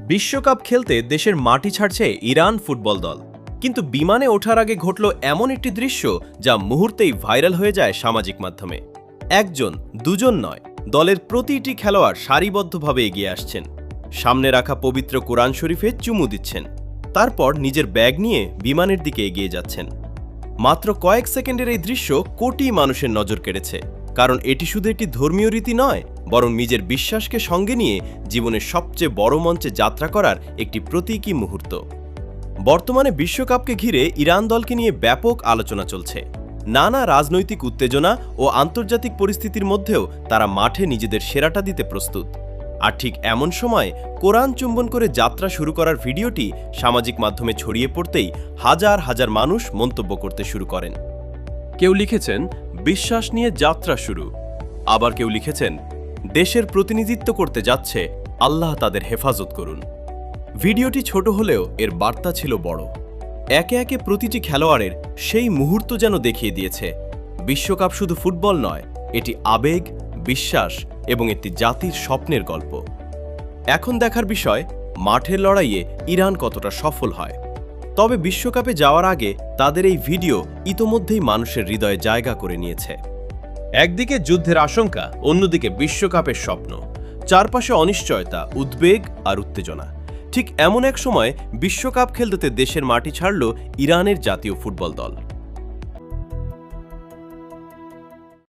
বিশ্বকাপ খেলতে দেশের মাটি ছাড়ছে ইরান ফুটবল দল। কিন্তু বিমানে ওঠার আগে ঘটল এমন একটি দৃশ্য যা মুহূর্তেই ভাইরাল হয়ে যায় সামাজিক মাধ্যমে। একজন, দুজন নয়, দলের প্রতিটি খেলোয়াড় সারিবদ্ধভাবে এগিয়ে আসছেন, সামনে রাখা পবিত্র কোরআন শরীফে চুমু দিচ্ছেন, তারপর নিজের ব্যাগ নিয়ে বিমানের দিকে এগিয়ে যাচ্ছেন। মাত্র কয়েক সেকেন্ডের এই দৃশ্য কোটি মানুষের নজর কেড়েছে, কারণ এটি শুধু একটি ধর্মীয় রীতি নয়, বরং নিজের বিশ্বাসকে সঙ্গে নিয়ে জীবনের সবচেয়ে বড় মঞ্চে যাত্রা করার একটি প্রতীকী মুহূর্ত। বর্তমানে বিশ্বকাপকে ঘিরে ইরান দলকে নিয়ে ব্যাপক আলোচনা চলছে। নানা রাজনৈতিক উত্তেজনা ও আন্তর্জাতিক পরিস্থিতির মধ্যেও তারা মাঠে নিজেদের সেরাটা দিতে প্রস্তুত। আর ঠিক এমন সময় কোরআন চুম্বন করে যাত্রা শুরু করার ভিডিওটি সামাজিক মাধ্যমে ছড়িয়ে পড়তেই হাজার হাজার মানুষ মন্তব্য করতে শুরু করেন। কেউ লিখেছেন, বিশ্বাস নিয়ে যাত্রা শুরু। আবার কেউ লিখেছেন, দেশের প্রতিনিধিত্ব করতে যাচ্ছে, আল্লাহ তাদের হেফাজত করুন। ভিডিওটি ছোট হলেও এর বার্তা ছিল বড়। একে একে প্রতিটি খেলোয়াড়ের সেই মুহূর্ত যেন দেখিয়ে দিয়েছে, বিশ্বকাপ শুধু ফুটবল নয়, এটি আবেগ, বিশ্বাস এবং একটি জাতির স্বপ্নের গল্প। এখন দেখার বিষয়, মাঠের লড়াইয়ে ইরান কতটা সফল হয়। তবে বিশ্বকাপে যাওয়ার আগে তাদের এই ভিডিও ইতোমধ্যেই মানুষের হৃদয়ে জায়গা করে নিয়েছে। একদিকে যুদ্ধের আশঙ্কা, অন্যদিকে বিশ্বকাপের স্বপ্ন, চারপাশে অনিশ্চয়তা, উদ্বেগ আর উত্তেজনা। ঠিক এমন এক সময় বিশ্বকাপ খেলতে দেশের মাটি ছাড়ল ইরানের জাতীয় ফুটবল দল।